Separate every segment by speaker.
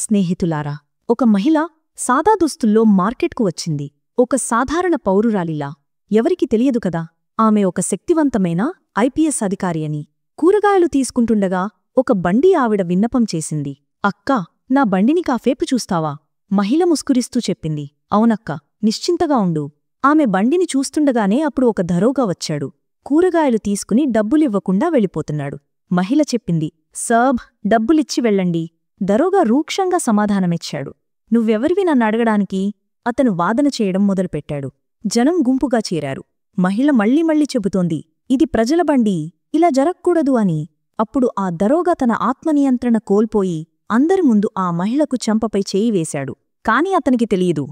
Speaker 1: స్నేహితులారా, ఒక మహిళ సాదా దుస్తుల్లో మార్కెట్కు వచ్చింది. ఒక సాధారణ పౌరురాలిలా. ఎవరికి తెలియదు కదా, ఆమె ఒక శక్తివంతమైన ఐపీఎస్ అధికారి అని. కూరగాయలు తీసుకుంటుండగా ఒక బండి ఆవిడ విన్నపం చేసింది. అక్కా, నా బండిని కాఫేపు చూస్తావా? మహిళ ముస్కురిస్తూ చెప్పింది. అవునక్కా, నిశ్చింతగా ఉండు. ఆమె బండిని చూస్తుండగానే అప్పుడు ఒక దరోగా వచ్చాడు. కూరగాయలు తీసుకుని డబ్బులివ్వకుండా వెళ్ళిపోతున్నాడు. మహిళ చెప్పింది, సర్బ్, డబ్బులిచ్చి వెళ్ళండి. దరోగా రూక్షంగా సమాధానమిచ్చాడు. నువ్వెవరివి నన్నడగడానికి? అతను వాదన చేయడం మొదలుపెట్టాడు. జనం గుంపుగా చేరారు. మహిళ మళ్ళీ చెబుతోంది, ఇది ప్రజల బండి, ఇలా జరక్కూడదు అని. అప్పుడు ఆ దరోగా తన ఆత్మనియంత్రణ కోల్పోయి అందరి ముందు ఆ మహిళకు చెంపపై చేయి వేశాడు. కాని అతనికి తెలియదు,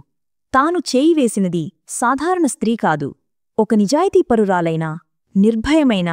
Speaker 1: తాను చేయి వేసినది సాధారణ స్త్రీ కాదు, ఒక నిజాయితీపరురాలైన, నిర్భయమైన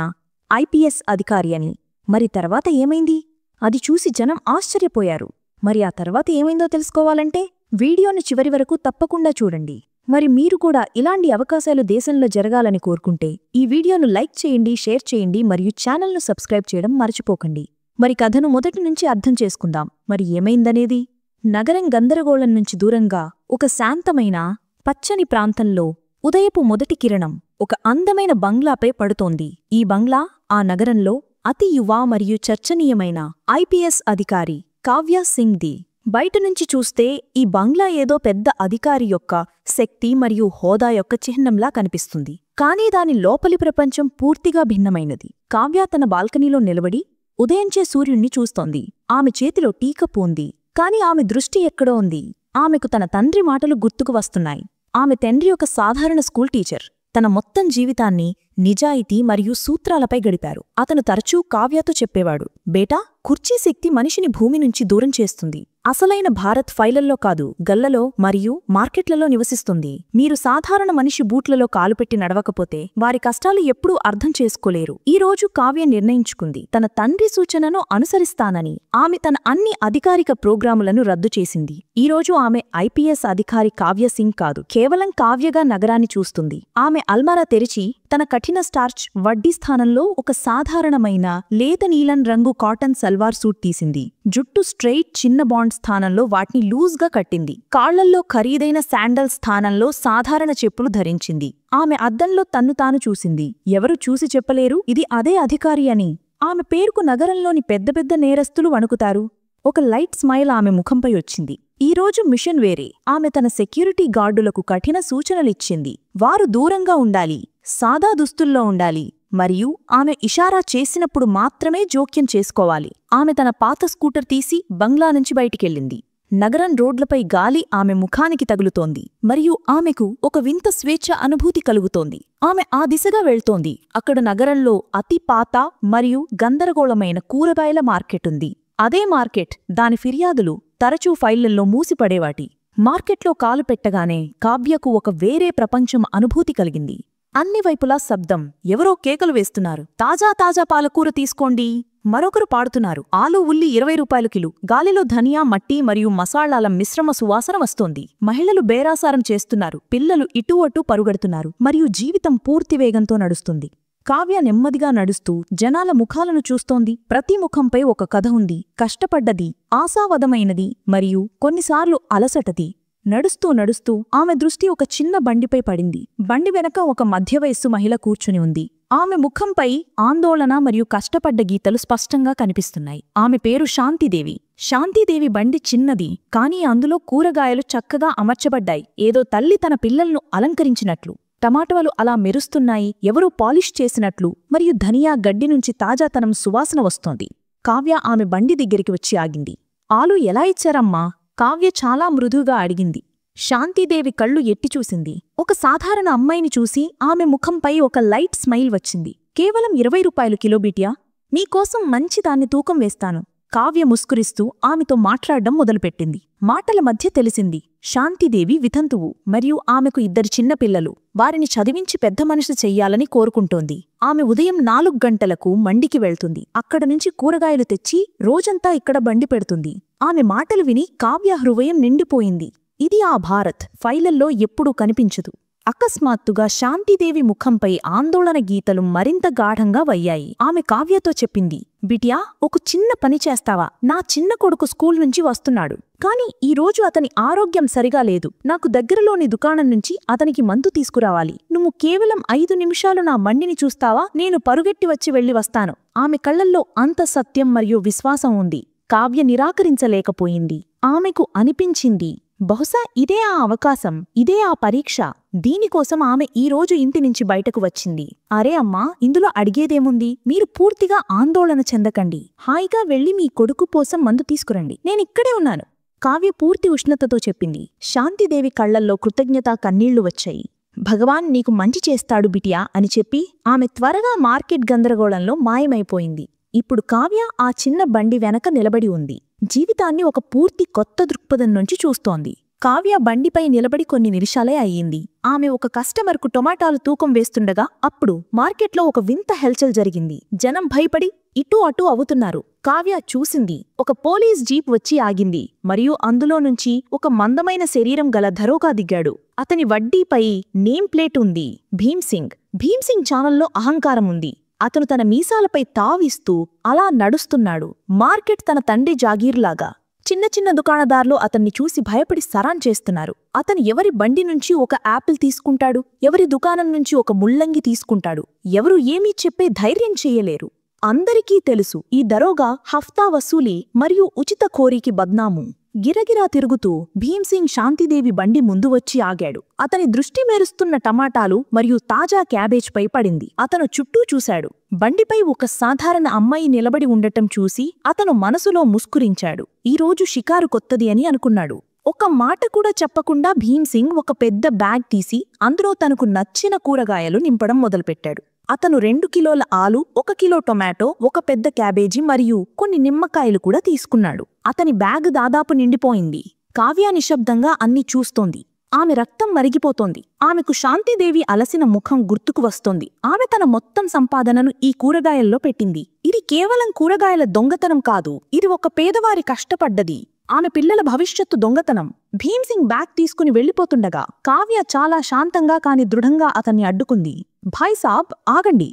Speaker 1: ఐపీఎస్ అధికారి అని. మరి తర్వాత ఏమైంది? అది చూసి జనం ఆశ్చర్యపోయారు. మరి ఆ తర్వాత ఏమైందో తెలుసుకోవాలంటే వీడియోను చివరి వరకు తప్పకుండా చూడండి. మరి మీరు కూడా ఇలాంటి అవకాశాలు దేశంలో జరగాలని కోరుకుంటే ఈ వీడియోను లైక్ చేయండి, షేర్ చేయండి మరియు ఛానల్ను సబ్స్క్రైబ్ చేయడం మర్చిపోకండి. మరి కథను మొదటి నుంచి అర్థం చేసుకుందాం. మరి ఏమైందనేది? నగరం గందరగోళం నుంచి దూరంగా ఒక శాంతమైన పచ్చని ప్రాంతంలో ఉదయపు మొదటి కిరణం ఒక అందమైన బంగ్లాపై పడుతోంది. ఈ బంగ్లా ఆ నగరంలో అతి యువ మరియు చర్చనీయమైన ఐపీఎస్ అధికారి కావ్య సింగ్ది. బయటనుంచి చూస్తే ఈ బంగ్లా ఏదో పెద్ద అధికారి యొక్క శక్తి మరియు హోదా యొక్క చిహ్నంలా కనిపిస్తుంది. కానీ దాని లోపలి ప్రపంచం పూర్తిగా భిన్నమైనది. కావ్య తన బాల్కనీలో నిలబడి ఉదయించే సూర్యుణ్ణి చూస్తోంది. ఆమె చేతిలో టీ కప్పు ఉంది. కాని ఆమె దృష్టి ఎక్కడో ఉంది. ఆమెకు తన తండ్రి మాటలు గుర్తుకు వస్తున్నాయి. ఆమె తండ్రి ఒక సాధారణ స్కూల్ టీచర్. తన మొత్తం జీవితాన్ని నిజాయితీ మరియు సూత్రాలపై గడిపారు. అతను తరచూ కావ్యతో చెప్పేవాడు, బేటా, కుర్చీ శక్తి మనిషిని భూమి నుంచి దూరం చేస్తుంది. అసలైన భారత్ ఫైలల్లో కాదు, గల్లలో మరియు మార్కెట్లలో నివసిస్తుంది. మీరు సాధారణ మనిషి బూట్లలో కాలుపెట్టి నడవకపోతే వారి కష్టాలు ఎప్పుడూ అర్థం చేసుకోలేరు. ఈ రోజు కావ్య నిర్ణయించుకుంది, తన తండ్రి సూచనను అనుసరిస్తానని. ఆమె తన అన్ని అధికారిక ప్రోగ్రాములను రద్దు చేసింది. ఈ రోజు ఆమె ఐపీఎస్ అధికారి కావ్య సింగ్ కాదు, కేవలం కావ్యగా నగరాన్ని చూస్తుంది. ఆమె అల్మారా తెరిచి తన కఠిన స్టార్చ్ వడ్డీ స్థానంలో ఒక సాధారణమైన లేత నీలం రంగు కాటన్ సల్వార్ సూట్ తీసింది. జుట్టు స్ట్రెయిట్ చిన్న బాండ్ స్థానంలో వాటిని లూజ్గా కట్టింది. కాళ్లల్లో ఖరీదైన శాండల్ స్థానంలో సాధారణ చెప్పులు ధరించింది. ఆమె అద్దంలో తన్ను తాను చూసింది. ఎవరు చూసి చెప్పలేరు ఇది అదే అధికారి అని. ఆమె పేరుకు నగరంలోని పెద్ద పెద్ద నేరస్తులు వణుకుతారు. ఒక లైట్ స్మైల్ ఆమె ముఖంపై వచ్చింది. ఈరోజు మిషన్ వేరే. ఆమె తన సెక్యూరిటీ గార్డులకు కఠిన సూచనలిచ్చింది. వారు దూరంగా ఉండాలి, సాదా దుస్తుల్లో ఉండాలి మరియు ఆమె ఇషారా చేసినప్పుడు మాత్రమే జోక్యం చేసుకోవాలి. ఆమె తన పాత స్కూటర్ తీసి బంగ్లా నుంచి బయటికెళ్ళింది. నగరం రోడ్లపై గాలి ఆమె ముఖానికి తగులుతోంది మరియు ఆమెకు ఒక వింత స్వేచ్ఛ అనుభూతి కలుగుతోంది. ఆమె ఆ దిశగా వెళ్తోంది. అక్కడ నగరంలో అతి పాత మరియు గందరగోళమైన కూరగాయల మార్కెట్ ఉంది. అదే మార్కెట్, దాని ఫిర్యాదులు తరచూ ఫైళ్లల్లో మూసిపడేవాటి. మార్కెట్లో కాలు పెట్టగానే కావ్యకు ఒక వేరే ప్రపంచం అనుభూతి కలిగింది. అన్ని వైపులా శబ్దం. ఎవరో కేకలు వేస్తున్నారు, తాజా తాజా పాలకూర తీసుకోండి. మరొకరు పాడుతున్నారు, ఆలు ఉల్లి 20 రూపాయలు కిలో. గాలిలో ధనియా, మట్టి మరియు మసాలాల మిశ్రమ సువాసన వస్తోంది. మహిళలు బేరాసారం చేస్తున్నారు, పిల్లలు ఇటూ అటూ పరుగెడుతున్నారు మరియు జీవితం పూర్తి వేగంతో నడుస్తుంది. కావ్య నెమ్మదిగా నడుస్తూ జనాల ముఖాలను చూస్తోంది. ప్రతి ముఖంపై ఒక కథ ఉంది, కష్టపడ్డది, ఆశావదమైనది మరియు కొన్నిసార్లు అలసటది. నడుస్తూ ఆమె దృష్టి ఒక చిన్న బండిపై పడింది. బండి వెనక ఒక మధ్యవయస్సు మహిళ కూర్చుని ఉంది. ఆమె ముఖంపై ఆందోళన మరియు కష్టపడ్డ గీతలు స్పష్టంగా కనిపిస్తున్నాయి. ఆమె పేరు శాంతిదేవి. శాంతిదేవి బండి చిన్నది, కానీ అందులో కూరగాయలు చక్కగా అమర్చబడ్డాయి, ఏదో తల్లి తన పిల్లలను అలంకరించినట్లు. టమాటాలు అలా మెరుస్తున్నాయి, ఎవరూ పాలిష్ చేసినట్లు, మరియు ధనియా గడ్డి నుంచి తాజాతనం సువాసన వస్తోంది. కావ్య ఆమె బండి దగ్గరికి వచ్చి ఆగింది. ఆలు ఎలా ఇచ్చారమ్మా? కావ్య చాలా మృదువుగా అడిగింది. శాంతిదేవి కళ్ళు ఎట్టి చూసింది. ఒక సాధారణ అమ్మాయిని చూసి ఆమె ముఖంపై ఒక లైట్ స్మైల్ వచ్చింది. కేవలం 20 రూపాయలు కిలో బిటియా? మీకోసం మంచిదాన్ని తూకం వేస్తాను. కావ్య ముస్కురిస్తూ ఆమెతో మాట్లాడడం మొదలుపెట్టింది. మాటల మధ్య తెలిసింది, శాంతిదేవి వితంతువు మరియు ఆమెకు 2 చిన్నపిల్లలు. వారిని చదివించి పెద్ద మనిషి చెయ్యాలని కోరుకుంటోంది. ఆమె ఉదయం 4 గంటలకు మండికి వెళ్తుంది. అక్కడ నుంచి కూరగాయలు తెచ్చి రోజంతా ఇక్కడ బండి పెడుతుంది. ఆమె మాటలు విని కావ్య హృదయం నిండిపోయింది. ఇది ఆ భారత్ ఫైలల్లో ఎప్పుడూ కనిపించదు. అకస్మాత్తుగా శాంతిదేవి ముఖంపై ఆందోళన గీతలు మరింత గాఢంగా వయ్యాయి. ఆమె కావ్యతో చెప్పింది, బిటియా, ఒక చిన్న పని చేస్తావా? నా చిన్న కొడుకు స్కూల్ నుంచి వస్తున్నాడు, కాని ఈరోజు అతని ఆరోగ్యం సరిగా లేదు. నాకు దగ్గరలోని దుకాణం నుంచి అతనికి మందు తీసుకురావాలి. నువ్వు కేవలం 5 నిమిషాలు నా బండిని చూస్తావా? నేను పరుగెట్టి వచ్చి వెళ్లి వస్తాను. ఆమె కళ్లల్లో అంత సత్యం మరియు విశ్వాసం ఉంది. కావ్య నిరాకరించలేకపోయింది. ఆమెకు అనిపించింది, బహుశా ఇదే ఆ అవకాశం, ఇదే ఆ పరీక్ష. దీనికోసం ఆమె ఈరోజు ఇంటి నుంచి బయటకు వచ్చింది. అరే అమ్మా, ఇందులో అడిగేదేముంది? మీరు పూర్తిగా ఆందోళన చెందకండి. హాయిగా వెళ్లి మీ కొడుకు కోసం మందు తీసుకురండి. నేనిక్కడే ఉన్నాను. కావ్య పూర్తి ఉష్ణతతో చెప్పింది. శాంతిదేవి కళ్లల్లో కృతజ్ఞతా కన్నీళ్లు వచ్చాయి. భగవాన్ నీకు మంచి చేస్తాడు బిటియా అని చెప్పి ఆమె త్వరగా మార్కెట్ గందరగోళంలో మాయమైపోయింది. ఇప్పుడు కావ్య ఆ చిన్న బండి వెనక నిలబడి ఉంది. జీవితాన్ని ఒక పూర్తి కొత్త దృక్పథం నుంచి చూస్తోంది. కావ్య బండిపై నిలబడి కొన్ని నిమిషాలే అయ్యింది. ఆమె ఒక కస్టమర్కు టొమాటాలు తూకం వేస్తుండగా అప్పుడు మార్కెట్లో ఒక వింత హెల్చల్ జరిగింది. జనం భయపడి ఇటూ అటూ అవుతున్నారు. కావ్య చూసింది, ఒక పోలీస్ జీప్ వచ్చి ఆగింది మరియు అందులో నుంచి ఒక మందమైన శరీరం గల దరోగా దిగాడు. అతని వడ్డీపై నేమ్ ప్లేట్ ఉంది, భీమ్సింగ్. భీమ్సింగ్ ఛానల్లో అహంకారం ఉంది. అతను తన మీసాలపై తావిస్తూ అలా నడుస్తున్నాడు. మార్కెట్ తన తండ్రి జాగీర్లాగా. చిన్న చిన్న దుకాణదార్లు అతన్ని చూసి భయపడి సరాన్ చేస్తున్నారు. అతను ఎవరి బండి నుంచి ఒక యాపిల్ తీసుకుంటాడు, ఎవరి దుకాణం నుంచి ఒక ముల్లంగి తీసుకుంటాడు. ఎవరూ ఏమీ చెప్పే ధైర్యం చెయ్యలేరు. అందరికీ తెలుసు, ఈ దరోగా హఫ్తా వసూలీ మరియు ఉచిత కోరీకి బద్నాము. గిరగిరా తిరుగుతూ భీమ్సింగ్ శాంతిదేవి బండి ముందు వచ్చి ఆగాడు. అతని దృష్టి మెరుస్తున్న టమాటాలు మరియు తాజా క్యాబేజ్పై పడింది. అతను చుట్టూ చూశాడు. బండిపై ఒక సాధారణ అమ్మాయి నిలబడి ఉండటం చూసి అతను మనసులో ముస్కురించాడు. ఈరోజు షికారు కొత్తది అని అనుకున్నాడు. ఒక మాట కూడా చెప్పకుండా భీమ్సింగ్ ఒక పెద్ద బ్యాగ్ తీసి అందులో తనకు నచ్చిన కూరగాయలు నింపడం మొదలుపెట్టాడు. అతను 2 కిలోల ఆలు, 1 కిలో టొమాటో, ఒక పెద్ద క్యాబేజీ మరియు కొన్ని నిమ్మకాయలు కూడా తీసుకున్నాడు. అతని బ్యాగ్ దాదాపు నిండిపోయింది. కావ్య నిశ్శబ్దంగా అన్ని చూస్తోంది. ఆమె రక్తం మరిగిపోతోంది. ఆమెకు శాంతిదేవి అలసిన ముఖం గుర్తుకు వస్తోంది. ఆమె తన మొత్తం సంపాదనను ఈ కూరగాయల్లో పెట్టింది. ఇది కేవలం కూరగాయల దొంగతనం కాదు, ఇది ఒక పేదవారి కష్టపడ్డది. ఆమె పిల్లల భవిష్యత్తు దొంగతనం. భీమ్సింగ్ బ్యాగ్ తీసుకుని వెళ్లిపోతుండగా కావ్య చాలా శాంతంగా కాని దృఢంగా అతన్ని అడ్డుకుంది. భాయ్ సాబ్, ఆగండి.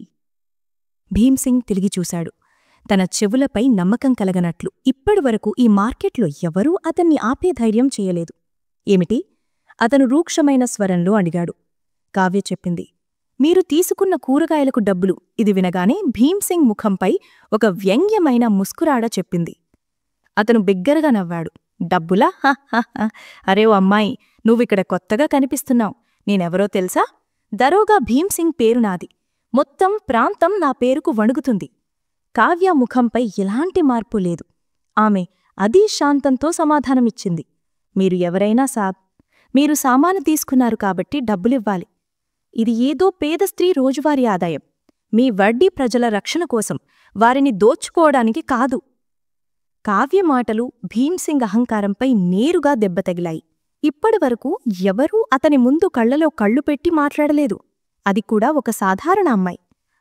Speaker 1: భీమ్సింగ్ తిరిగి చూశాడు, తన చెవులపై నమ్మకం కలగనట్లు. ఇప్పటివరకు ఈ మార్కెట్లో ఎవరూ అతన్ని ఆపే ధైర్యం చేయలేదు. ఏమిటి? అతను రూక్షమైన స్వరంలో అడిగాడు. కావ్య చెప్పింది, మీరు తీసుకున్న కూరగాయలకు డబ్బులు. ఇది వినగానే భీమ్సింగ్ ముఖంపై ఒక వ్యంగ్యమైన ముస్కురాడ చెప్పింది. అతను బిగ్గరగా నవ్వాడు. డబ్బులా? అరే ఓ అమ్మాయి, నువ్విక్కడ కొత్తగా కనిపిస్తున్నావు. నేనెవరో తెలుసా? దరోగా భీమ్సింగ్ పేరు నాది. మొత్తం ప్రాంతం నా పేరుకు వణుకుతుంది. కావ్య ముఖంపై ఎలాంటి మార్పు లేదు. ఆమె అదీ శాంతంతో సమాధానమిచ్చింది. మీరు ఎవరైనా సాబ్, మీరు సామాను తీసుకున్నారు కాబట్టి డబ్బులివ్వాలి. ఇది ఏదో పేద స్త్రీ రోజువారీ ఆదాయం. మీ వడ్డీ ప్రజల రక్షణ కోసం, వారిని దోచుకోవడానికి కాదు. కావ్య మాటలు భీమ్సింగ్ అహంకారంపై నేరుగా దెబ్బతగిలాయి. ఇప్పటివరకు ఎవరూ అతని ముందు కళ్లలో కళ్ళు పెట్టి మాట్లాడలేదు. అది కూడా ఒక సాధారణ అమ్మాయి.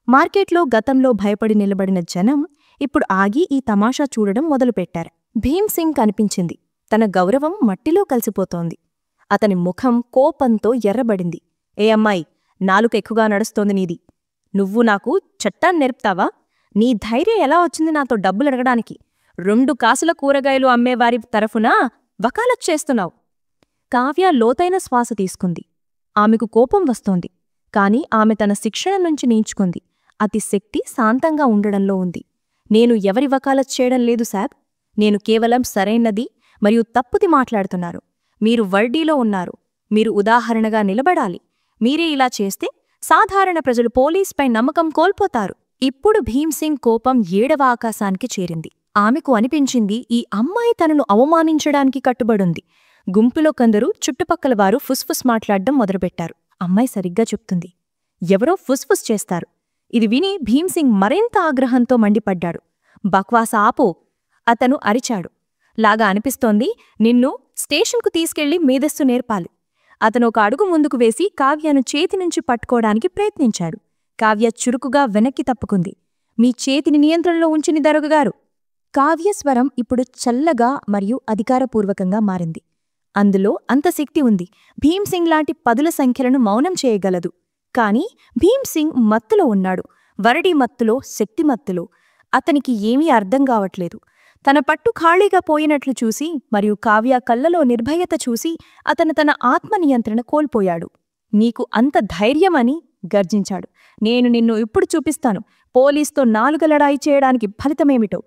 Speaker 1: మార్కెట్లో గతంలో భయపడి నిలబడిన జనం ఇప్పుడు ఆగి ఈ తమాషా చూడడం మొదలుపెట్టారు. భీమ్సింగ్ కనిపించింది. తన గౌరవం మట్టిలో కలిసిపోతోంది. అతని ముఖం కోపంతో ఎర్రబడింది. ఏ అమ్మాయి, నాలుకెక్కుగా నడుస్తోంది నీది. నువ్వు నాకు చట్టాన్ని నేర్పుతావా? నీ ధైర్యం ఎలా వచ్చింది నాతో డబ్బులడగడానికి? 2 కాసుల కూరగాయలు అమ్మేవారి తరఫున వకాలత్ చేస్తున్నావు. కావ్య లోతైన శ్వాస తీసుకుంది. ఆమెకు కోపం వస్తోంది. కాని ఆమె తన శిక్షణ నుంచి నేర్చుకుంది. అతి శక్తి శాంతంగా ఉండడంలో ఉంది. నేను ఎవరి వకాలత్ చేయడం లేదు సాబ్. నేను కేవలం సరైనది మరియు తప్పుది మాట్లాడుతున్నారు. మీరు వడ్డీలో ఉన్నారు. మీరు ఉదాహరణగా నిలబడాలి. మీరే ఇలా చేస్తే సాధారణ ప్రజలు పోలీస్పై నమ్మకం కోల్పోతారు. ఇప్పుడు భీమ్సింగ్ కోపం 7వ ఆకాశానికి చేరింది. ఆమెకు అనిపించింది, ఈ అమ్మాయి తనను అవమానించడానికి కట్టుబడుంది. గుంపులో కొందరు చుట్టుపక్కల వారు ఫుస్ఫుస్ మాట్లాడడం మొదలుపెట్టారు. అమ్మాయి సరిగ్గా చెప్తుంది. ఎవరో ఫుస్ఫుస్ చేస్తారు. ఇది విని భీమ్సింగ్ మరింత ఆగ్రహంతో మండిపడ్డాడు. బక్వాస ఆపో! అతను అరిచాడు. లాగా అనిపిస్తోంది, నిన్ను స్టేషన్కు తీసుకెళ్లి మేధస్సు నేర్పాలి. అతను ఒక అడుగు ముందుకు వేసి కావ్యను చేతినుంచి పట్టుకోవడానికి ప్రయత్నించాడు. కావ్య చురుకుగా వెనక్కి తప్పుకుంది. మీ చేతిని నియంత్రణలో ఉంచిని దరోగగారు. కావ్యస్వరం ఇప్పుడు చల్లగా మరియు అధికారపూర్వకంగా మారింది. అందులో అంత శక్తి ఉంది. భీమ్ సింగ్ లాంటి పదుల సంఖ్యలను మౌనం చేయగలదు. కాని భీమ్ సింగ్ మత్తులో ఉన్నాడు. వరడి మత్తులో, శక్తి మత్తులో. అతనికి ఏమీ అర్థం కావట్లేదు. తన పట్టు ఖాళీగా పోయినట్లు చూసి మరియు కావ్య కళ్ళలో నిర్భయత చూసి అతను తన ఆత్మనియంత్రణ కోల్పోయాడు. నీకు అంత ధైర్యమని గర్జించాడు. నేను నిన్ను ఇప్పుడు చూపిస్తాను. పోలీస్తో నాలుగలడాయి చేయడానికి ఫలితమేమిటో.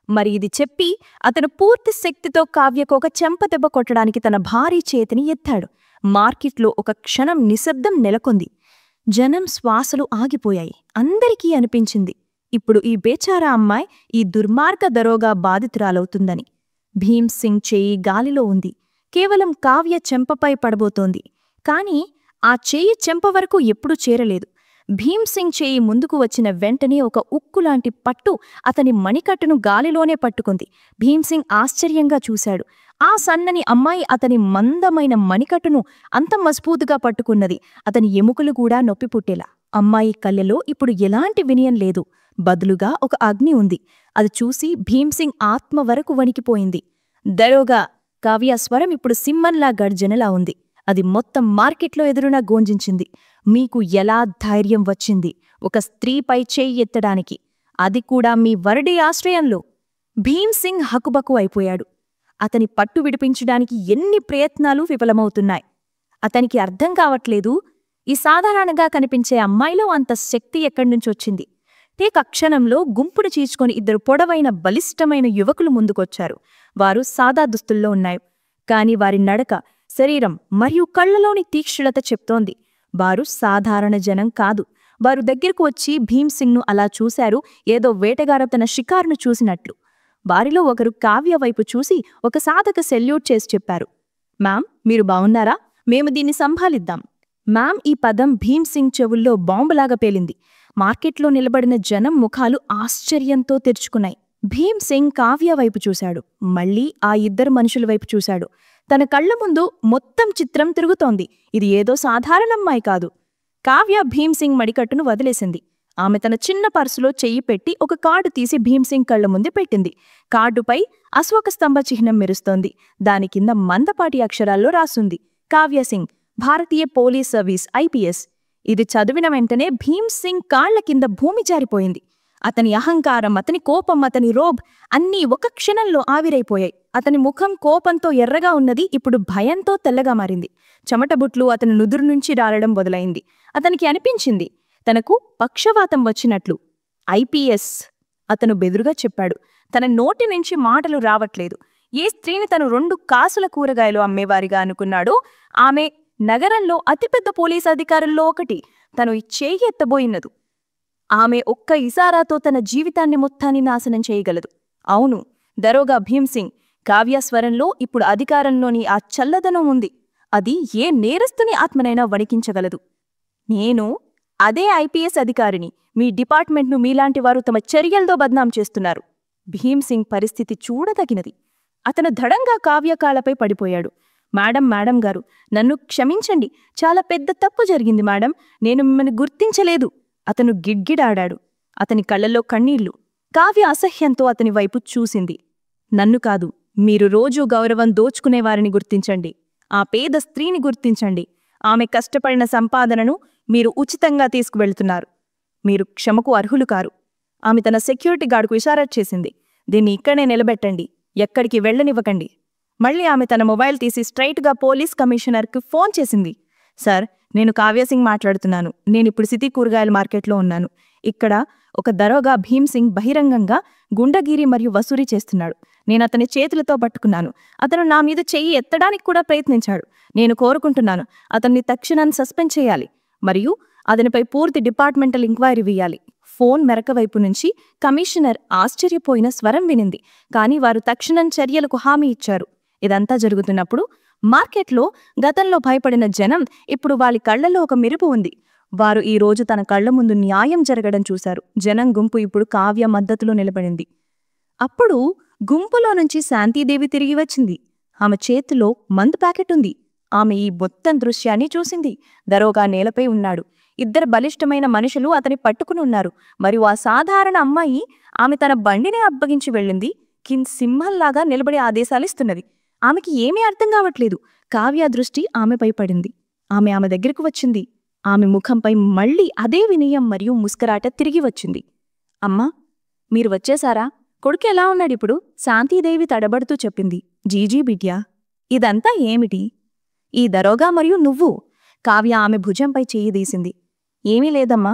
Speaker 1: మరి ఇది చెప్పి అతను పూర్తి శక్తితో కావ్యకు ఒక చెంపదెబ్బ కొట్టడానికి తన భారీ చేతిని ఎత్తాడు. మార్కెట్లో ఒక క్షణం నిశ్శబ్దం నెలకొంది. జనం శ్వాసలు ఆగిపోయాయి. అందరికీ అనిపించింది ఇప్పుడు ఈ బేచారా అమ్మాయి ఈ దుర్మార్గ దరోగా బాధితురాలవుతుందని. భీమ్ సింగ్ చెయ్యి గాలిలో ఉంది. కేవలం కావ్య చెంపపై పడబోతోంది. కాని ఆ చెయ్యి చెంప వరకు ఎప్పుడూ చేరలేదు. భీమ్ సింగ్ చెయ్యి ముందుకు వచ్చిన వెంటనే ఒక ఉక్కులాంటి పట్టు అతని మణికట్టును గాలిలోనే పట్టుకుంది. భీమ్ సింగ్ ఆశ్చర్యంగా చూశాడు. ఆ సన్నని అమ్మాయి అతని మందమైన మణికట్టును అంత మస్బూతుగా పట్టుకున్నది. అతని ఎముకలు కూడా నొప్పి పుట్టేలా. అమ్మాయి కళ్ళలో ఇప్పుడు ఎలాంటి వినయం లేదు. బదులుగా ఒక అగ్ని ఉంది. అది చూసి భీమ్ సింగ్ ఆత్మ వరకు వణికిపోయింది. దరోగా కావ్య స్వరం ఇప్పుడు సింహంలా గర్జనలా ఉంది. అది మొత్తం మార్కెట్లో ఎదురునా గోంజించింది. మీకు ఎలా ధైర్యం వచ్చింది ఒక స్త్రీపై చెయ్యి ఎత్తడానికి, అది కూడా మీ వరడి ఆశ్రయంలో? భీమ్ సింగ్ హకుబకు అయిపోయాడు. అతని పట్టు విడిపించడానికి ఎన్ని ప్రయత్నాలు విఫలమవుతున్నాయి. అతనికి అర్థం కావట్లేదు ఈ సాధారణంగా కనిపించే అమ్మాయిలో అంత శక్తి ఎక్కడ్నుంచొచ్చింది. క్షణంలో గుంపును చీల్చుకొని ఇద్దరు పొడవైన బలిష్టమైన యువకులు ముందుకొచ్చారు. వారు సాదా దుస్తుల్లో ఉన్నాయి. కాని వారి నడక, శరీరం మరియు కళ్లలోని తీక్షణత చెప్తోంది వారు సాధారణ జనం కాదు. వారు దగ్గరకు వచ్చి భీమ్ సింగ్ను అలా చూశారు, ఏదో వేటగాడు తన షికారును చూసినట్లు. వారిలో ఒకరు కావ్య వైపు చూసి ఒక సాధక సెల్యూట్ చేసి చెప్పారు, మ్యామ్, మీరు బావున్నారా? మేము దీన్ని సంభాలిద్దాం. మ్యామ్ ఈ పదం భీమ్ సింగ్ చెవుల్లో బాంబులాగా పేలింది. మార్కెట్లో నిలబడిన జనం ముఖాలు ఆశ్చర్యంతో తెరుచుకున్నాయి. భీమ్ సింగ్ కావ్య వైపు చూశాడు. మళ్లీ ఆ ఇద్దరు మనుషుల వైపు చూశాడు. తన కళ్ల ముందు మొత్తం చిత్రం తిరుగుతోంది. ఇది ఏదో సాధారణమ్మాయి కాదు. కావ్య భీమ్ సింగ్ మడికట్టును వదిలేసింది. ఆమె తన చిన్న పర్సులో చెయ్యి పెట్టి ఒక కార్డు తీసి భీమ్ సింగ్ కళ్ల ముందు పెట్టింది. కార్డుపై అశోక స్తంభ చిహ్నం మెరుస్తోంది. దాని కింద మందపాటి అక్షరాల్లో రాసుంది, కావ్య సింగ్, భారతీయ పోలీస్ సర్వీస్, ఐపీఎస్. ఇది చదివిన వెంటనే భీమ్ సింగ్ కాళ్ల కింద భూమి జారిపోయింది. అతని అహంకారం, అతని కోపం, అతని రోబ్ అన్నీ ఒక క్షణంలో ఆవిరైపోయాయి. అతని ముఖం కోపంతో ఎర్రగా ఉన్నది ఇప్పుడు భయంతో తెల్లగా మారింది. చెమటబుట్లు అతని నుదురు నుంచి రాలడం మొదలైంది. అతనికి అనిపించింది తనకు పక్షవాతం వచ్చినట్లు. ఐపీఎస్, అతను బెదురుగా చెప్పాడు. తన నోటి నుంచి మాటలు రావట్లేదు. ఏ స్త్రీని తను 2 కాసుల కూరగాయలు అమ్మేవారిగా అనుకున్నాడో ఆమె నగరంలో అతిపెద్ద పోలీసు అధికారుల్లో ఒకటి. తను చేయి ఎత్తబోయినదు. ఆమె ఒక్క ఇసారాతో తన జీవితాన్ని మొత్తాన్ని నాశనం చేయగలదు. అవును, దరోగా భీమ్ సింగ్. కావ్య స్వరంలో ఇప్పుడు అధికారంలోని ఆ చల్లదనం ఉంది. అది ఏ నేరస్తుని ఆత్మనైనా వణికించగలదు. నేను అదే ఐపీఎస్ అధికారిని. మీ డిపార్ట్మెంట్ను మీలాంటి వారు తమ చర్యలతో బద్నాం చేస్తున్నారు. భీమ్ సింగ్ పరిస్థితి చూడదగినది. అతను దడంగా కావ్య కాళ్లపై పడిపోయాడు. మేడం గారు, నన్ను క్షమించండి. చాలా పెద్ద తప్పు జరిగింది మేడం. నేను మిమ్మల్ని గుర్తించలేదు. అతను గిడ్గిడాడాడు. అతని కళ్లలో కన్నీళ్లు. కావ్య అసహ్యంతో అతని వైపు చూసింది. నన్ను కాదు, మీరు రోజూ గౌరవం దోచుకునేవారిని గుర్తించండి. ఆ పేద స్త్రీని గుర్తించండి. ఆమె కష్టపడిన సంపాదనను మీరు ఉచితంగా తీసుకువెళ్తున్నారు. మీరు క్షమకు అర్హులు కారు. ఆమె తన సెక్యూరిటీ గార్డుకు ఇషారత్ చేసింది. దీన్ని ఇక్కడే నిలబెట్టండి, ఎక్కడికి వెళ్లనివ్వకండి. మళ్ళీ ఆమె తన మొబైల్ తీసి స్ట్రైట్గా పోలీస్ కమిషనర్కి ఫోన్ చేసింది. సార్, నేను కావ్యసింగ్ మాట్లాడుతున్నాను. నేనిప్పుడు సిటీ కూరగాయల మార్కెట్లో ఉన్నాను. ఇక్కడ ఒక దరోగా భీమ్ సింగ్ బహిరంగంగా గుండగిరి మరియు వసూరీ చేస్తున్నాడు. నేను అతని చేతులతో పట్టుకున్నాను. అతను నా మీద చెయ్యి ఎత్తడానికి కూడా ప్రయత్నించాడు. నేను కోరుకుంటున్నాను అతన్ని తక్షణం సస్పెండ్ చేయాలి మరియు అతనిపై పూర్తి డిపార్ట్మెంటల్ ఎంక్వైరీ వేయాలి. ఫోన్ మెరక వైపు నుంచి కమిషనర్ ఆశ్చర్యపోయిన స్వరం వినింది. కాని వారు తక్షణం చర్యలకు హామీ ఇచ్చారు. ఇదంతా జరుగుతున్నప్పుడు మార్కెట్లో గతంలో భయపడిన జనం ఇప్పుడు వాళ్ళ కళ్లలో ఒక మెరుపు ఉంది. వారు ఈ రోజు తన కళ్ల ముందు న్యాయం జరగడం చూశారు. జనం గుంపు ఇప్పుడు కావ్య మద్దతులో నిలబడింది. అప్పుడు గుంపులో నుంచి శాంతిదేవి తిరిగి వచ్చింది. ఆమె చేతిలో మందు ప్యాకెట్ ఉంది. ఆమె ఈ మొత్తం దృశ్యాన్ని చూసింది. దరోగా నేలపై ఉన్నాడు. 2 బలిష్టమైన మనుషులు అతని పట్టుకుని ఉన్నారు. మరియు ఆ సాధారణ అమ్మాయి ఆమె తన బండిని అప్పగించి వెళ్ళింది. సింహంలాగా నిలబడి ఆదేశాలిస్తున్నది. ఆమెకి ఏమీ అర్థం కావట్లేదు. కావ్య దృష్టి ఆమెపై పడింది. ఆమె దగ్గరకు వచ్చింది. ఆమె ముఖంపై మళ్ళీ అదే వినయం మరియు ముస్కరాట తిరిగి వచ్చింది. అమ్మా, మీరు వచ్చేశారా? కొడుకు ఎలా ఉన్నాడిప్పుడు? శాంతిదేవి తడబడుతూ చెప్పింది. జీజీ బిడ్యా, ఇదంతా ఏమిటి? ఈ దరోగా మరియు నువ్వు? కావ్య ఆమె భుజంపై చెయ్యి తీసింది. ఏమీ లేదమ్మా,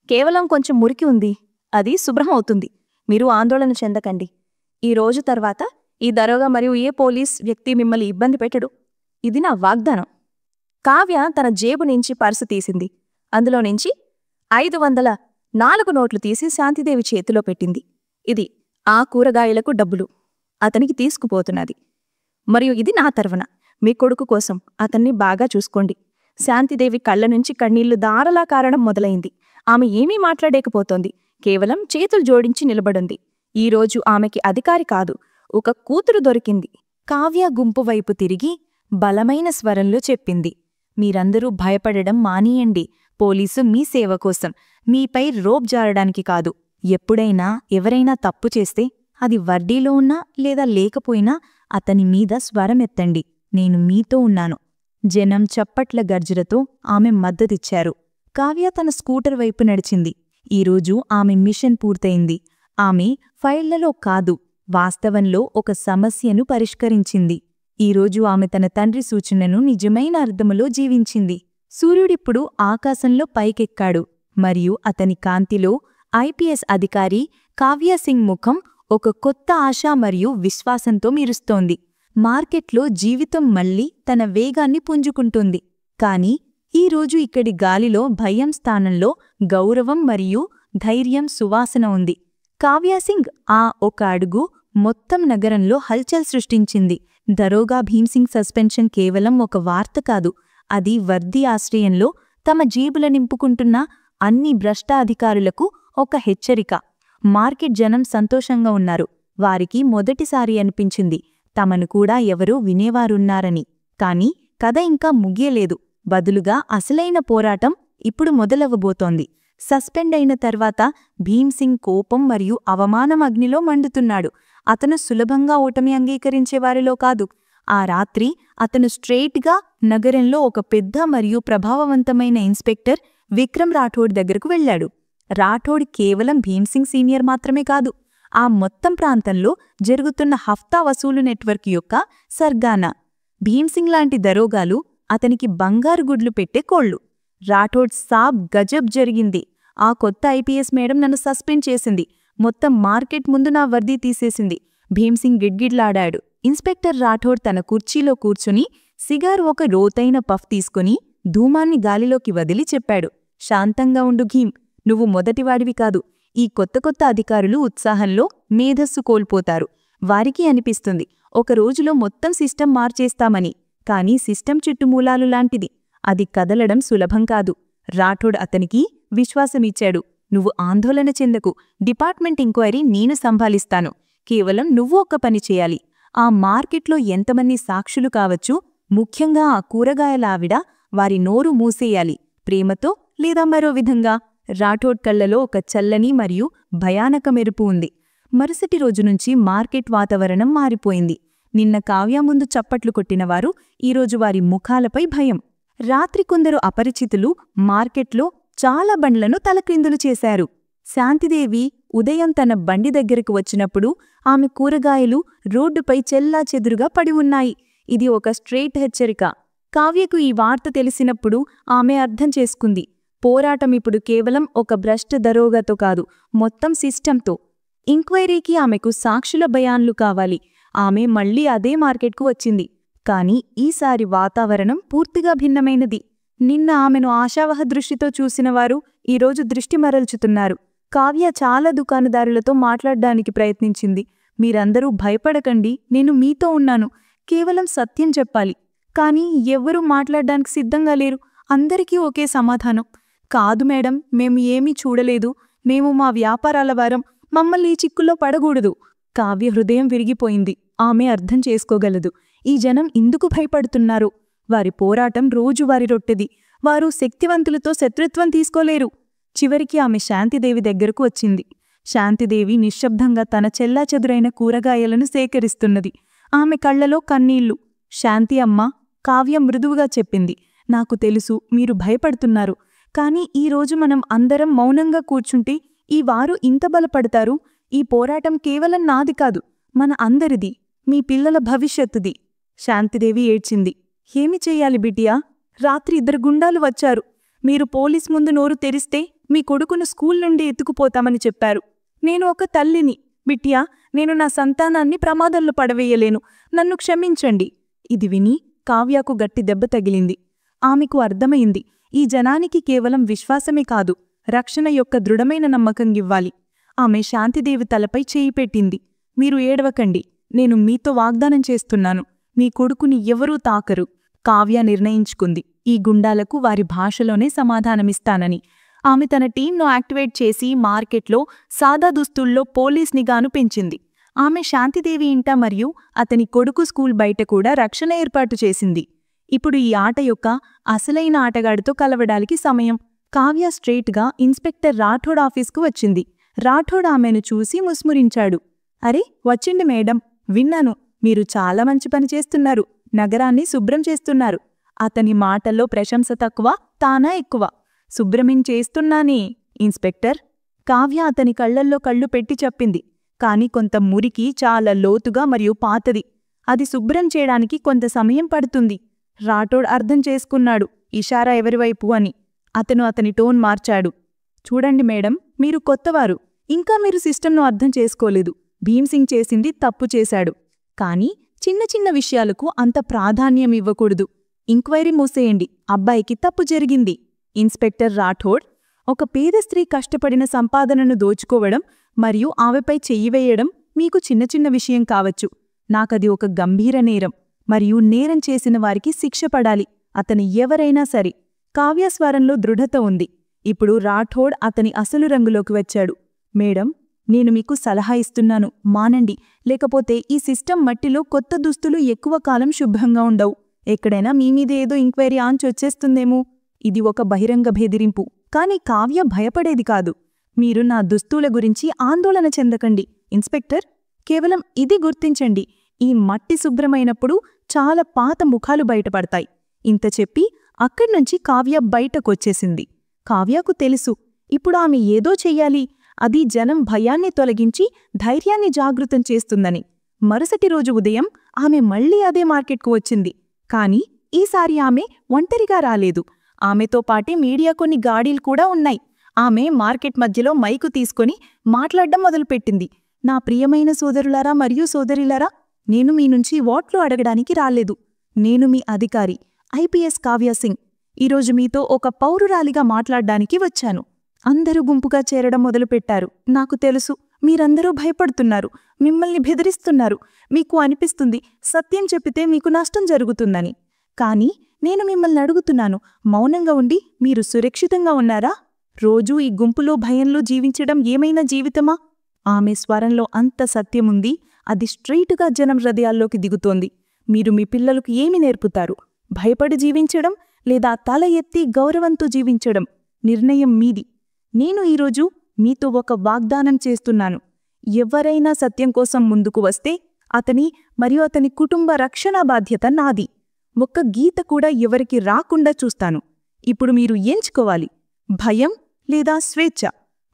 Speaker 1: కేవలం కొంచెం మురికి ఉంది, అది శుభ్రమవుతుంది. మీరు ఆందోళన చెందకండి. ఈ రోజు తర్వాత ఈ దరోగా మరియు ఏ పోలీస్ వ్యక్తి మిమ్మల్ని ఇబ్బంది పెట్టడు. ఇది నా వాగ్దానం. కావ్య తన జేబు నుంచి పర్సు తీసింది. అందులో నుంచి 504 నోట్లు తీసి శాంతిదేవి చేతిలో పెట్టింది. ఇది ఆ కూరగాయలకు డబ్బులు. అతనికి తీసుకుపోతున్నది. మరియు ఇది నా తరఫున మీ కొడుకు కోసం. అతన్ని బాగా చూసుకోండి. శాంతిదేవి కళ్ళ నుంచి కన్నీళ్లు దారలా కారడం మొదలైంది. ఆమె ఏమీ మాట్లాడేకపోతోంది. కేవలం చేతులు జోడించి నిలబడింది. ఈరోజు ఆమెకి అధికారి కాదు, ఒక కూతురు దొరికింది. కావ్య గుంపు వైపు తిరిగి బలమైన స్వరంలో చెప్పింది. మీరందరూ భయపడడం మానేయండి. పోలీసు మీ సేవ కోసం, మీపై రోప్ జారడానికి కాదు. ఎప్పుడైనా ఎవరైనా తప్పు చేస్తే అది వడ్డీలో ఉన్నా లేదా లేకపోయినా అతని మీద స్వరమెత్తండి. నేను మీతో ఉన్నాను. జనం చప్పట్ల గర్జనతో ఆమె మద్దతిచ్చారు. కావ్య తన స్కూటర్ వైపు నడిచింది. ఈరోజు ఆమె మిషన్ పూర్తయింది. ఆమె ఫైళ్లలో కాదు, వాస్తవంలో ఒక సమస్యను పరిష్కరించింది. ఈరోజు ఆమె తన తండ్రి సూచనను నిజమైన అర్థములో జీవించింది. సూర్యుడిప్పుడు ఆకాశంలో పైకెక్కాడు మరియు అతని కాంతిలో ఐపీఎస్ అధికారి కావ్యాసింగ్ ముఖం ఒక కొత్త ఆశ మరియు విశ్వాసంతో మెరుస్తోంది. మార్కెట్లో జీవితం మళ్లీ తన వేగాన్ని పుంజుకుంటుంది. కాని ఈరోజు ఇక్కడి గాలిలో భయం స్థానంలో గౌరవం మరియు ధైర్యం సువాసన ఉంది. కావ్యాసింగ్ ఆ ఒక అడుగు మొత్తం నగరంలో హల్చల్ సృష్టించింది. దరోగా భీమ్సింగ్ సస్పెన్షన్ కేవలం ఒక వార్త కాదు, అది వర్ది ఆశ్రయంలో తమ జేబుల నింపుకుంటున్న అన్ని భ్రష్ట అధికారులకు ఒక హెచ్చరిక. మార్కెట్ జనం సంతోషంగా ఉన్నారు. వారికి మొదటిసారి అనిపించింది తమను కూడా ఎవరో వినేవారున్నారని. కాని కథ ఇంకా ముగియలేదు. బదులుగా అసలైన పోరాటం ఇప్పుడు మొదలవ్వబోతోంది. సస్పెండ్ అయిన తర్వాత భీమ్సింగ్ కోపం మరియు అవమానం అగ్నిలో మండుతున్నాడు. అతను సులభంగా ఓటమి అంగీకరించేవారిలో కాదు. ఆ రాత్రి అతను స్ట్రెయిట్గా నగరంలో ఒక పెద్ద మరియు ప్రభావవంతమైన ఇన్స్పెక్టర్ విక్రమ్ రాఠోడ్ దగ్గరకు వెళ్లాడు. రాఠోడ్ కేవలం భీమ్సింగ్ సీనియర్ మాత్రమే కాదు, ఆ మొత్తం ప్రాంతంలో జరుగుతున్న హఫ్తా వసూలు నెట్వర్క్ యొక్క సర్గానా. భీమ్సింగ్ లాంటి దరోగాలు అతనికి బంగారు గుడ్లు పెట్టే కోళ్లు. రాఠోడ్ సాబ్ గజబ్ జరిగింది. ఆ కొత్త ఐపీఎస్ మేడం నన్ను సస్పెండ్ చేసింది. మొత్తం మార్కెట్ ముందు నా వర్దీ తీసేసింది. భీమ్సింగ్ గిడ్గిడ్లాడాడు. ఇన్స్పెక్టర్ రాఠోడ్ తన కుర్చీలో కూర్చుని సిగార్ ఒక లోతైన పఫ్ తీసుకుని ధూమాన్ని గాలిలోకి వదిలి చెప్పాడు. శాంతంగా ఉండు భీమ్, నువ్వు మొదటివాడివి కాదు. ఈ కొత్త కొత్త అధికారులు ఉత్సాహంలో మేధస్సు కోల్పోతారు. వారికి అనిపిస్తుంది ఒక రోజులో మొత్తం సిస్టమ్ మార్చేస్తామని. కానీ సిస్టమ్ చుట్టుమూలాలు లాంటిది, అది కదలడం సులభం కాదు. రాఠోడ్ అతనికి విశ్వాసమిచ్చాడు. నువ్వు ఆందోళన చెందకు, డిపార్ట్మెంట్ ఎంక్వైరీ నేను సంభాలిస్తాను. కేవలం నువ్వు ఒక్క పని చేయాలి. ఆ మార్కెట్లో ఎంతమంది సాక్షులు కావచ్చు, ముఖ్యంగా ఆ కూరగాయల ఆవిడ, వారి నోరు మూసేయాలి. ప్రేమతో లేదా మరో విధంగా. రాఠోడ్ కళ్లలో ఒక చల్లని మరియు భయానక మెరుపు ఉంది. మరుసటి రోజునుంచి మార్కెట్ వాతావరణం మారిపోయింది. నిన్న కావ్య ముందు చప్పట్లు కొట్టినవారు ఈరోజు వారి ముఖాలపై భయం. రాత్రి కొందరు అపరిచితులు మార్కెట్లో చాలా బండ్లను తలక్రిందులు చేశారు. శాంతిదేవి ఉదయం తన బండి దగ్గరకు వచ్చినప్పుడు ఆమె కూరగాయలు రోడ్డుపై చెల్లాచెదురుగా పడి ఉన్నాయి. ఇది ఒక స్ట్రెయిట్ హెచ్చరిక. కావ్యకు ఈ వార్త తెలిసినప్పుడు ఆమె అర్థం చేసుకుంది. పోరాటం ఇప్పుడు కేవలం ఒక భ్రష్ట దరోగాతో కాదు, మొత్తం సిస్టంతో. ఎంక్వైరీకి ఆమెకు సాక్షుల బయాన్లు కావాలి. ఆమె మళ్లీ అదే మార్కెట్కు వచ్చింది. కాని ఈసారి వాతావరణం పూర్తిగా భిన్నమైనది. నిన్న ఆమెను ఆశావహ దృష్టితో చూసినవారు ఈరోజు దృష్టి మరల్చుతున్నారు. కావ్య చాలా దుకాణదారులతో మాట్లాడ్డానికి ప్రయత్నించింది. మీరందరూ భయపడకండి, నేను మీతో ఉన్నాను. కేవలం సత్యం చెప్పాలి. కాని ఎవ్వరూ మాట్లాడ్డానికి సిద్ధంగా లేరు. అందరికీ ఒకే సమాధానం, కాదు మేడం, మేము ఏమీ చూడలేదు. మేము మా వ్యాపారాల వారం, మమ్మల్ని ఈ చిక్కుల్లో పడకూడదు. కావ్య హృదయం విరిగిపోయింది. ఆమె అర్థం చేసుకోగలదు ఈ జనం ఎందుకు భయపడుతున్నారు. వారి పోరాటం రోజువారి రొట్టెది. వారు శక్తివంతులతో శత్రుత్వం తీసుకోలేరు. చివరికి ఆమె శాంతిదేవి దగ్గరకు వచ్చింది. శాంతిదేవి నిశ్శబ్దంగా తన చెల్లాచెదురైన కూరగాయలను సేకరిస్తున్నది.
Speaker 2: ఆమె కళ్లలో కన్నీళ్లు. శాంతి అమ్మ, కావ్య మృదువుగా చెప్పింది. నాకు తెలుసు మీరు భయపడుతున్నారు. కానీ ఈరోజు మనం అందరం మౌనంగా కూర్చుంటే ఈ వారు ఇంత బలపడతారు. ఈ పోరాటం కేవలం నాది కాదు, మన అందరిది, మీ పిల్లల భవిష్యత్తుది. శాంతిదేవి ఏడ్చింది. ఏమి చెయ్యాలి బిటియా? రాత్రి 2 గుండాలు వచ్చారు. మీరు పోలీస్ ముందు నోరు తెరిస్తే మీ కొడుకును స్కూల్ నుండి ఎత్తుకుపోతామని చెప్పారు. నేను ఒక తల్లిని బిటియా, నేను నా సంతానాన్ని ప్రమాదంలో పడవేయలేను. నన్ను క్షమించండి. ఇది విని కావ్యకు గట్టి దెబ్బ తగిలింది. ఆమెకు అర్థమైంది, ఈ జనానికి కేవలం విశ్వాసమే కాదు, రక్షణ యొక్క దృఢమైన నమ్మకం ఇవ్వాలి. ఆమె శాంతిదేవి తలపై చేయి పెట్టింది. మీరు ఏడవకండి, నేను మీతో వాగ్దానం చేస్తున్నాను, మీ కొడుకుని ఎవరూ తాకరు. కావ్య నిర్ణయించుకుంది, ఈ గుండాలకు వారి భాషలోనే సమాధానమిస్తానని. ఆమె తన టీంను యాక్టివేట్ చేసి మార్కెట్లో సాదా దుస్తుల్లో పోలీస్ నిఘాను పెంచింది. ఆమె శాంతిదేవి ఇంట మరియు అతని కొడుకు స్కూల్ బయట కూడా రక్షణ ఏర్పాటు చేసింది. ఇప్పుడు ఈ ఆట యొక్క అసలైన ఆటగాడితో కలవడానికి సమయం. కావ్య స్ట్రెయిట్గా ఇన్స్పెక్టర్ రాఠోడ్ ఆఫీస్కు వచ్చింది. రాఠోడ్ ఆమెను చూసి ముస్మురించాడు. అరే వచ్చిండి మేడం, విన్నాను, మీరు చాలా మంచి పని చేస్తున్నారు, నగరాన్ని శుభ్రం చేస్తున్నారు. అతని మాటల్లో ప్రశంస తక్కువ, తానా ఎక్కువ. శుభ్రమేం చేస్తున్నానే ఇన్స్పెక్టర్. కావ్య అతని కళ్లల్లో కళ్ళు పెట్టి చెప్పింది. కాని కొంత మురికి చాలా లోతుగా మరియు పాతది. అది శుభ్రం చేయడానికి కొంత సమయం పడుతుంది. రాఠోడ్ అర్థం చేసుకున్నాడు, ఇషారా ఎవరివైపు అని. అతను అతని టోన్ మార్చాడు. చూడండి మేడం, మీరు కొత్తవారు, ఇంకా మీరు సిస్టమ్ను అర్థం చేసుకోలేదు. భీమ్సింగ్ చేసింది తప్పు చేశాడు. కాని చిన్న చిన్న విషయాలకు అంత ప్రాధాన్యం ఇవ్వకూడదు. ఇంక్వైరీ మూసేయండి, అబ్బాయికి తప్పు జరిగింది. ఇన్స్పెక్టర్ రాఠోడ్, ఒక పేద స్త్రీ కష్టపడిన సంపాదనను దోచుకోవడం మరియు ఆమెపై చెయ్యివేయడం మీకు చిన్న చిన్న విషయం కావచ్చు. నాకది ఒక గంభీర నేరం, మరియు నేరం చేసిన వారికి శిక్ష పడాలి, అతను ఎవరైనా సరే. కావ్యస్వరంలో దృఢత ఉంది. ఇప్పుడు రాఠోడ్ అతని అసలు రంగులోకి వచ్చాడు. మేడం, నేను మీకు సలహా ఇస్తున్నాను, మానండి, లేకపోతే ఈ సిస్టమ్ మట్టిలో కొత్త దుస్తులు ఎక్కువ కాలం శుభ్రంగా ఉండవు. ఎక్కడైనా మీమీదే ఏదో ఇంక్వైరీ ఆంచి వచ్చేస్తుందేమో. ఇది ఒక బహిరంగ బెదిరింపు. కాని కావ్య భయపడేది కాదు. మీరు నా దుస్తుల గురించి ఆందోళన చెందకండి ఇన్స్పెక్టర్, కేవలం ఇది గుర్తించండి, ఈ మట్టి శుభ్రమైనప్పుడు చాలా పాత ముఖాలు బయటపడతాయి. ఇంత చెప్పి అక్కడ్నుంచి కావ్య బయటకొచ్చేసింది. కావ్యకు తెలుసు, ఇప్పుడు ఆమె ఏదో చెయ్యాలి, అది జనం భయాన్ని తొలగించి ధైర్యాన్ని జాగృతం చేస్తుందని. మరుసటి రోజు ఉదయం ఆమె మళ్లీ అదే మార్కెట్కు వచ్చింది. కాని ఈసారి ఆమె ఒంటరిగా రాలేదు. ఆమెతో పాటే మీడియా కొన్ని గాడీలు కూడా ఉన్నాయి. ఆమె మార్కెట్ మధ్యలో మైకు తీసుకొని మాట్లాడ్డం మొదలుపెట్టింది. నా ప్రియమైన సోదరులారా మరియు సోదరిలారా, నేను మీ నుంచి ఓట్లు అడగడానికి రాలేదు. నేను మీ అధికారి ఐపీఎస్ కావ్య సింగ్. ఈరోజు మీతో ఒక పౌరురాలిగా మాట్లాడ్డానికి వచ్చాను. అందరూ గుంపుగా చేరడం మొదలుపెట్టారు. నాకు తెలుసు, మీరందరూ భయపడుతున్నారు, మిమ్మల్ని బెదిరిస్తున్నారు. మీకు అనిపిస్తుంది సత్యం చెప్పితే మీకు నష్టం జరుగుతుందని. కాని నేను మిమ్మల్ని అడుగుతున్నాను, మౌనంగా ఉండి మీరు సురక్షితంగా ఉన్నారా? రోజూ ఈ గుంపులో భయంలో జీవించడం ఏమైనా జీవితమా? ఆమె స్వరంలో అంత సత్యముంది, అది స్ట్రెయిటుగా జనం హృదయాల్లోకి దిగుతోంది. మీరు మీ పిల్లలకు ఏమి నేర్పుతారు? భయపడి జీవించడం లేదా తల ఎత్తి గౌరవంతో జీవించడం? నిర్ణయం మీది. నేను ఈరోజు మీతో ఒక వాగ్దానం చేస్తున్నాను. ఎవరైనా సత్యం కోసం ముందుకు వస్తే అతని మరియు అతని కుటుంబ రక్షణ బాధ్యత నాది. ఒక్క గీత కూడా ఎవరికి రాకుండా చూస్తాను. ఇప్పుడు మీరు ఎంచుకోవాలి, భయం లేదా స్వేచ్ఛ.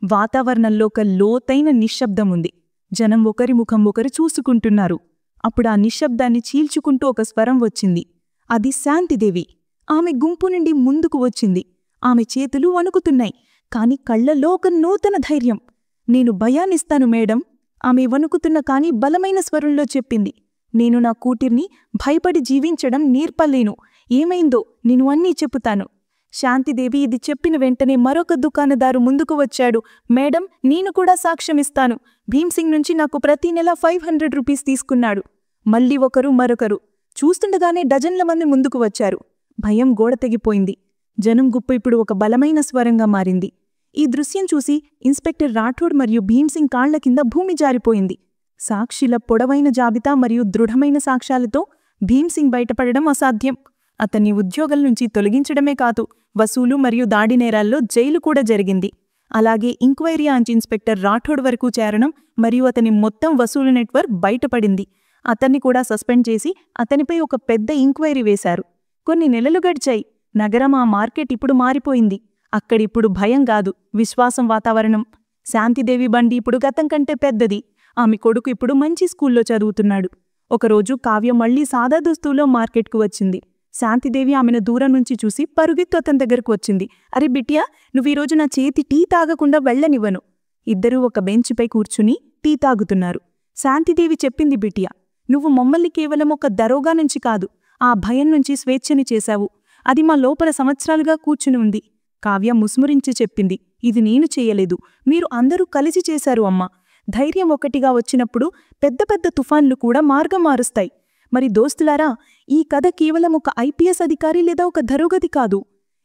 Speaker 2: వాతావరణంలో ఒక లోతైన నిశ్శబ్దముంది. జనం ఒకరి ముఖం ఒకరు చూసుకుంటున్నారు. అప్పుడు ఆ నిశ్శబ్దాన్ని చీల్చుకుంటూ ఒక స్వరం వచ్చింది. అది శాంతిదేవి. ఆమె గుంపు నుండి ముందుకు వచ్చింది. ఆమె చేతులు వణుకుతున్నాయి, కాని కళ్లలో ఒక నూతన ధైర్యం. నేను భయాన్నిస్తాను మేడం, ఆమె వణుకుతున్న కాని బలమైన స్వరంలో చెప్పింది. నేను నా కూతుర్ని భయపడి జీవించడం నేర్పలేను. ఏమైందో నేను అన్నీ చెప్పుతాను. శాంతిదేవి ఇది చెప్పిన వెంటనే మరొక దుకాణదారు ముందుకు వచ్చాడు. మేడం, నేను కూడా సాక్ష్యమిస్తాను. భీమ్సింగ్ నుంచి నాకు ప్రతి నెల 500 రూపీస్ తీసుకున్నాడు. మళ్ళీ ఒకరు మరొకరు. చూస్తుండగానే డజన్ల మంది ముందుకు వచ్చారు. భయం గోడ తెగిపోయింది. జనం గుప్ప ఇప్పుడు ఒక బలమైన స్వరంగా మారింది. ఈ దృశ్యం చూసి ఇన్స్పెక్టర్ రాఠోడ్ మరియు భీమ్సింగ్ కాళ్ల కింద భూమి జారిపోయింది. సాక్షిల పొడవైన జాబితా మరియు దృఢమైన సాక్ష్యాలతో భీమ్సింగ్ బయటపడడం అసాధ్యం. అతన్ని ఉద్యోగం నుంచి తొలగించడమే కాదు, వసూలు మరియు దాడి నేరాల్లో జైలు కూడా జరిగింది. అలాగే ఇంక్వైరీ ఆంచి ఇన్స్పెక్టర్ రాఠోడ్ వరకు చేరడం మరియు అతని మొత్తం వసూలు నెట్వర్క్ బయటపడింది. అతన్ని కూడా సస్పెండ్ చేసి అతనిపై ఒక పెద్ద ఎంక్వైరీ వేశారు. కొన్ని నెలలు గడిచాయి. నగరం ఆ మార్కెట్ ఇప్పుడు మారిపోయింది. అక్కడిప్పుడు భయం కాదు, విశ్వాసం వాతావరణం. శాంతిదేవి బండి ఇప్పుడు గతం కంటే పెద్దది. ఆమె కొడుకు ఇప్పుడు మంచి స్కూల్లో చదువుతున్నాడు. ఒకరోజు కావ్య మళ్లీ సాదా దుస్తుల్లో మార్కెట్కు వచ్చింది. శాంతిదేవి ఆమెను దూరం నుంచి చూసి పరుగెత్తు అతని దగ్గరకు వచ్చింది. అరే బిటియా, నువ్వీరోజు నా చేతి టీ తాగకుండా వెళ్లనివ్వను. ఇద్దరూ ఒక బెంచ్పై కూర్చుని టీ తాగుతున్నారు. శాంతిదేవి చెప్పింది, బిటియా, నువ్వు మమ్మల్ని కేవలం ఒక దరోగా నుంచి కాదు, ఆ భయం నుంచి స్వేచ్ఛని చేశావు. అది మా లోపల సంవత్సరాలుగా కూర్చుని ఉంది. కావ్య ముస్మురించి చెప్పింది, ఇది నేను చేయలేదు, మీరు అందరూ కలిసి చేశారు అమ్మా. ధైర్యం ఒకటిగా వచ్చినప్పుడు పెద్ద పెద్ద తుఫాన్లు కూడా మార్గం మారుస్తాయి. మరి దోస్తులారా, ఈ కథ కేవలం ఒక ఐపీఎస్ అధికారి లేదా ఒక ధరోగతి కాదు.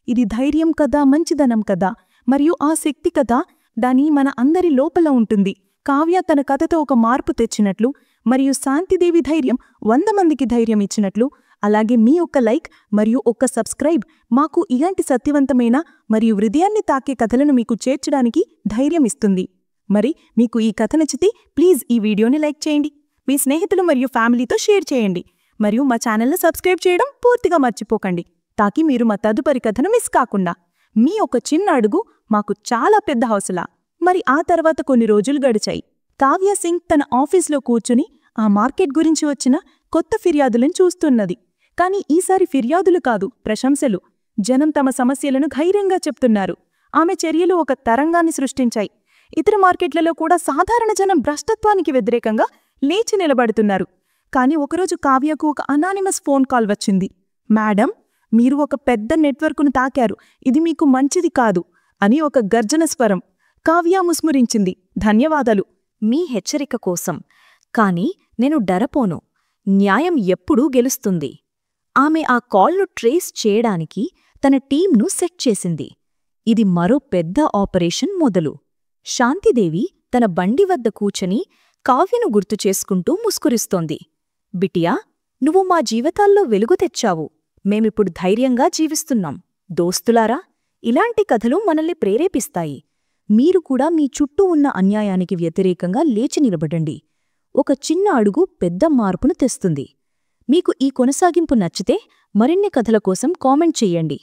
Speaker 2: ఇది ధైర్యం కథ, మంచిదనం కథ, మరియు ఆ శక్తి కథ. దాని మన అందరి లోపల ఉంటుంది. కావ్య తన కథతో ఒక మార్పు తెచ్చినట్లు, మరియు శాంతిదేవి ధైర్యం 100 మందికి ధైర్యం ఇచ్చినట్లు, అలాగే మీ ఒక్క లైక్ మరియు ఒక్క సబ్స్క్రైబ్ మాకు ఇలాంటి సత్యవంతమైన మరియు హృదయాన్ని తాకే కథలను మీకు చేర్చడానికి ధైర్యం ఇస్తుంది. మరి మీకు ఈ కథ నచ్చితే ప్లీజ్ ఈ వీడియోని లైక్ చేయండి, మీ స్నేహితులు మరియు ఫ్యామిలీతో షేర్ చేయండి, మరియు మా ఛానల్ని సబ్స్క్రైబ్ చేయడం పూర్తిగా మర్చిపోకండి, తాకి మీరు మా తదుపరి కథను మిస్ కాకుండా. మీ ఒక చిన్న అడుగు మాకు చాలా పెద్ద హౌసలా. మరి ఆ తర్వాత కొన్ని రోజులు గడిచాయి. కావ్య సింగ్ తన ఆఫీస్లో కూర్చుని ఆ మార్కెట్ గురించి వచ్చిన కొత్త ఫిర్యాదులను చూస్తున్నది. కాని ఈసారి ఫిర్యాదులు కాదు, ప్రశంసలు. జనం తమ సమస్యలను ధైర్యంగా చెప్తున్నారు. ఆమె చర్యలు ఒక తరంగాన్ని సృష్టించాయి. ఇతర మార్కెట్లలో కూడా సాధారణ జనం భ్రష్టత్వానికి వ్యతిరేకంగా లేచి నిలబడుతున్నారు. కాని ఒకరోజు కావ్యకు ఒక అనానిమస్ ఫోన్ కాల్ వచ్చింది. మేడం, మీరు ఒక పెద్ద నెట్వర్క్ను తాకారు, ఇది మీకు మంచిది కాదు అని ఒక గర్జన స్వరం. కావ్య ముస్మురించింది. ధన్యవాదాలు
Speaker 1: మీ హెచ్చరిక కోసం, కాని నేను డరపోను. న్యాయం ఎప్పుడూ గెలుస్తుంది. ఆమె ఆ కాల్ను ట్రేస్ చేయడానికి తన టీంను సెట్ చేసింది. ఇది మరో పెద్ద ఆపరేషన్ మొదలు. శాంతిదేవి తన బండి వద్ద కూర్చొని కావ్యను గుర్తు చేసుకుంటూ ముస్కురిస్తోంది. బిటియా, నువ్వు మా జీవితాల్లో వెలుగు తెచ్చావు. మేమిప్పుడు ధైర్యంగా జీవిస్తున్నాం. దోస్తులారా, ఇలాంటి కథలు మనల్ని ప్రేరేపిస్తాయి. మీరు కూడా మీ చుట్టూ ఉన్న అన్యాయానికి వ్యతిరేకంగా లేచి నిలబడండి. ఒక చిన్న అడుగు పెద్ద మార్పును తెస్తుంది. మీకు ఈ కొనసాగింపు నచ్చితే మరిన్ని కథల కోసం కామెంట్ చెయ్యండి.